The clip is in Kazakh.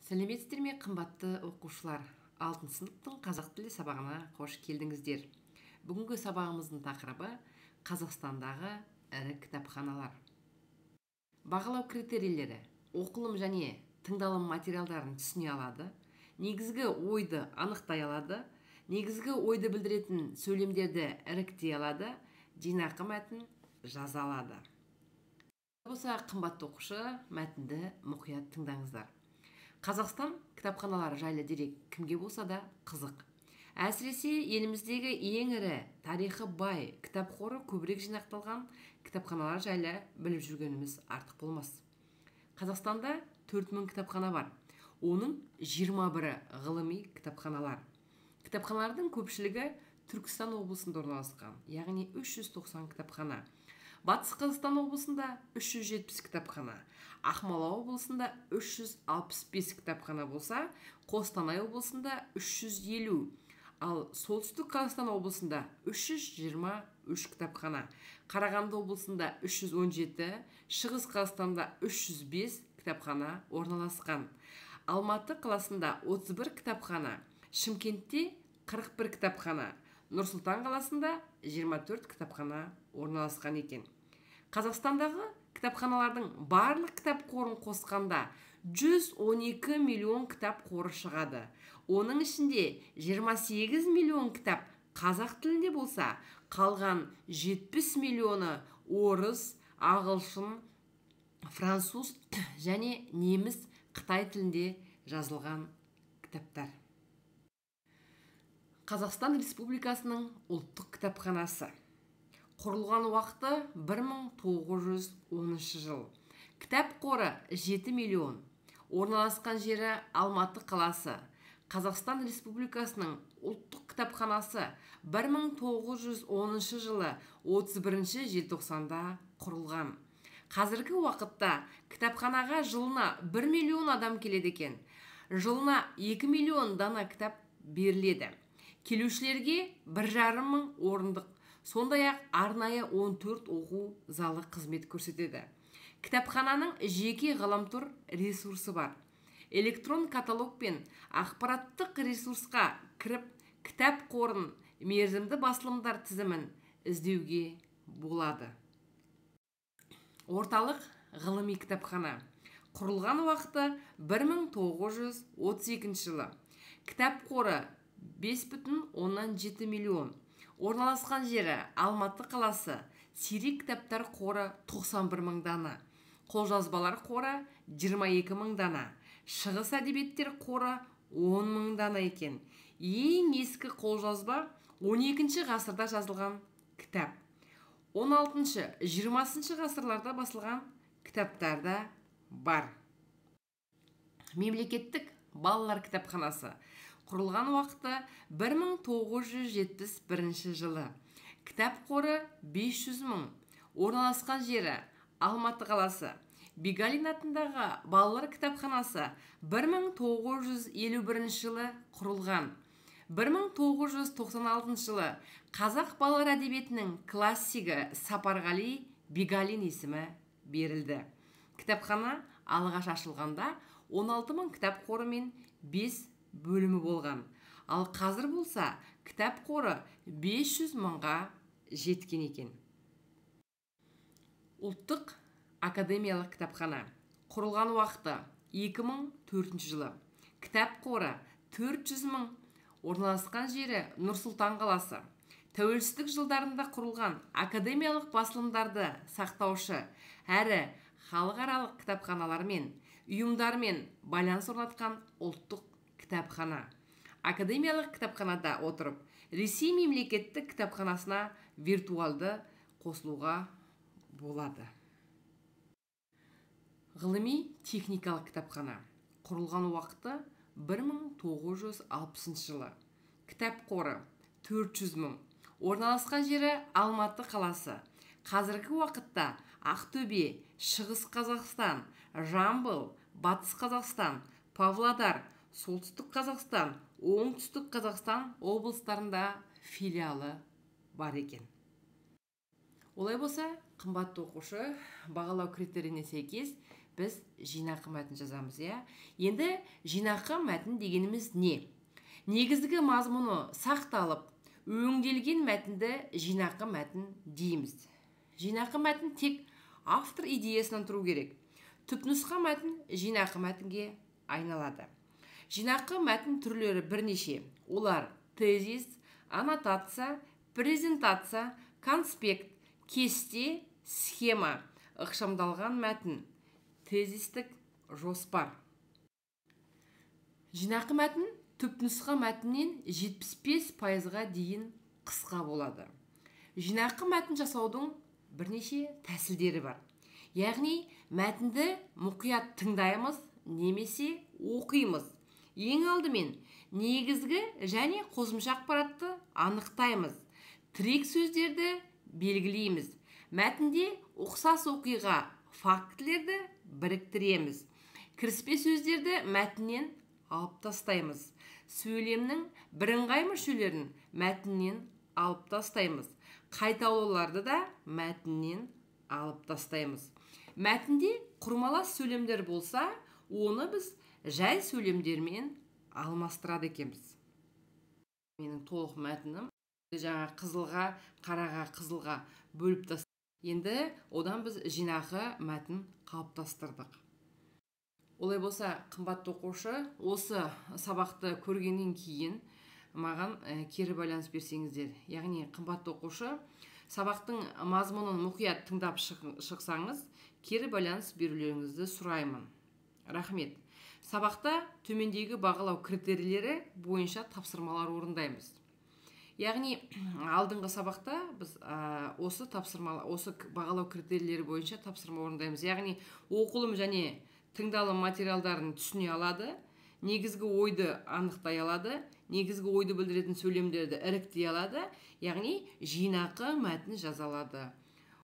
Сәлеметсіздер ме, қымбатты оқушылар? 6 сыныптың қазақ тілі сабағына қош келдіңіздер. Бүгінгі сабағымыздың тақырыбы Қазақстандағы ірі кітапханалар. Бағалау критерийлері: оқылым және тыңдалым материалдарын түсіне алады, негізгі ойды анықтай алады, негізгі ойды білдіретін сөйлемдерді іріктей алады, жинақы мәтін жаза алады. Болса, қымбатты оқушы, мәтінді мұқият тыңдаңыздар. Қазақстан кітапханалары жайлы дерек кімге болса да қызық. Әсіресе еліміздегі ең ірі, тарихы бай, кітап қоры көбірек жинақталған кітапханалар жайлы біліп жүргеніміз артық болмас. Қазақстанда 4000 кітапхана бар. Оның 21-і ғылыми кітапханалар. Кітапханалардың көпшілігі Түркістан облысында орналасқан, яғни 390 кітапхана. Батыс Қазақстан облысында 370 кітапхана, Ақмола облысында 365 кітапхана болса, Қостанай облысында 350, ал Солтүстік Қазақстан облысында 323 кітапхана, Қарағанды облысында 317, Шығыс Қазақстанда 305 кітапхана орналасқан. Алматы қаласында 31 кітапхана, Шымкентте 41 кітапхана, Нұр-Сұлтан қаласында 24 кітапхана орналасқан екен. Қазақстандағы кітапханалардың барлық кітап қорын қосқанда 112 миллион кітап қоры шығады. Оның ішінде 28 миллион кітап қазақ тілінде болса, қалған 70 миллионы орыс, ағылшын, француз және неміс, қытай тілінде жазылған кітаптар. Қазақстан Республикасының ұлттық кітапханасы. Құрылған уақыты 1910 жыл. Кітап қоры 7 миллион. Орналасқан жері Алматы қаласы. Қазақстан Республикасының ұлттық кітапханасы 1910 жылы 31 желтоқсанда құрылған. Қазіргі уақытта кітапханаға жылына 1 миллион адам келеді екен. Жылына 2 миллион дана кітап беріледі. Келушілерге 1,5 мың орындық, сондай-ақ арнайы 14 оқу залы қызмет көрсетеді. Кітапхананың жеке ғаламтор ресурсы бар. Электрон каталог пен ақпараттық ресурсқа кіріп, кітап қорын, мерзімді басылымдар тізімін іздеуге болады. Орталық ғылыми кітапхана. Құрылған уақыты 1932 жылы. Кітап қоры 5,7 миллион. Орналасқан жері Алматы қаласы. Сирек кітаптар қоры 91 мың дана. Қолжазбалар қоры 22 мың дана. Шығыс әдебиеттер қоры 10 мың дана екен. Ең ескі қолжазба 12 ғасырда жазылған кітап. 16-20 ғасырларда басылған кітаптар да бар. Мемлекеттік балалар кітапханасы. Құрылған уақыты 1971 жылы. Кітап қоры 500 мың. Орналасқан жері Алматы қаласы. Бегалин атындағы балалар кітапханасы 1951 жылы құрылған. 1996 жылы қазақ балалар әдебиетінің классигі Сапарғали Бегалин есімі берілді. Кітапхана алғаш ашылғанда 16 мың кітап қоры мен 5 бөлімі болған. Ал қазір болса, кітап қоры 500 мыңға жеткен екен. Ұлттық академиялық кітапхана. Құрылған уақыты 2004 жылы. Кітап қоры 400 мың. Орналасқан жері Нұр-Сұлтан қаласы. Тәуелсіздік жылдарында құрылған академиялық басылымдарды сақтаушы әрі халықаралық кітапханалармен, ұйымдармен байланыс орнатқан ұлттық кітапхана. Академиялық кітапханада отырып, Ресей мемлекеттік кітапханасына виртуалды қосылуға болады. Ғылыми техникалық кітапхана. Құрылған уақыты 1960 жылы. Кітап қоры 400 мың. Орналасқан жері Алматы қаласы. Қазіргі уақытта Ақтөбе, Шығыс Қазақстан, Жамбыл, Батыс Қазақстан, Павлодар, Солтүстік Қазақстан, Оңтүстік Қазақстан облыстарында филиалы бар екен. Олай болса, қымбатты оқушы, бағалау критериіне сәйкес біз жинақы мәтін жазамыз, иә. Енді жинақы мәтін дегеніміз не? Негізгі мазмұны сақталып, өңделген мәтінді жинақы мәтін дейміз. Жинақы мәтін тек автор идеясынан тұру керек. Түпнұсқа мәтін жинақы мәтінге айналады. Жинақы мәтін түрлері бірнеше. Олар тезис, аннотация, презентация, конспект, кесте, схема, ықшамдалған мәтін, тезистік жоспар. Жинақы мәтін түпнұсқа мәтіннен 75%-ға дейін қысқа болады. Жинақы мәтін жасаудың бірнеше тәсілдері бар. Яғни мәтінді мұқият тыңдаймыз немесе оқимыз. Ең алдымен негізгі және қосымша ақпаратты анықтаймыз. Тірек сөздерді белгілейміз. Мәтінде ұқсас оқиға фактілерді біріктіреміз. Кіріспе сөздерді мәтіннен алып тастаймыз. Сөйлемнің бірыңғай мүшелерін мәтіннен алып тастаймыз. Қайталауларды да мәтіннен алып тастаймыз. Мәтінде құрмалас сөйлемдер болса, оны біз жай сөйлемдермен алмастырады екенбіз. Менің толық мәтінім жаңа қызылға, қараға, қызылға бөліп тастадық. Енді одан біз жинақы мәтін қалыптастырдық. Олай болса, қымбатты оқушы, осы сабақты көргеннен кейін маған кері байланыс берсеңіздер. Яғни, қымбатты оқушы, сабақтың мазмұнын мұқият тыңдап шықсаңыз, кері байланыс берулеріңізді сұраймын. Рахмет. Сабақта төмендегі бағалау критерийлері бойынша тапсырмалар орындаймыз. Яғни, алдыңғы сабақта біз осы бағалау критерийлері бойынша тапсырма орындаймыз. Яғни, оқылым және тыңдалым материалдарын түсіне алады, негізгі ойды анықтай алады, негізгі ойды білдіретін сөйлемдерді іріктей алады, яғни жинақы мәтін жаза алады.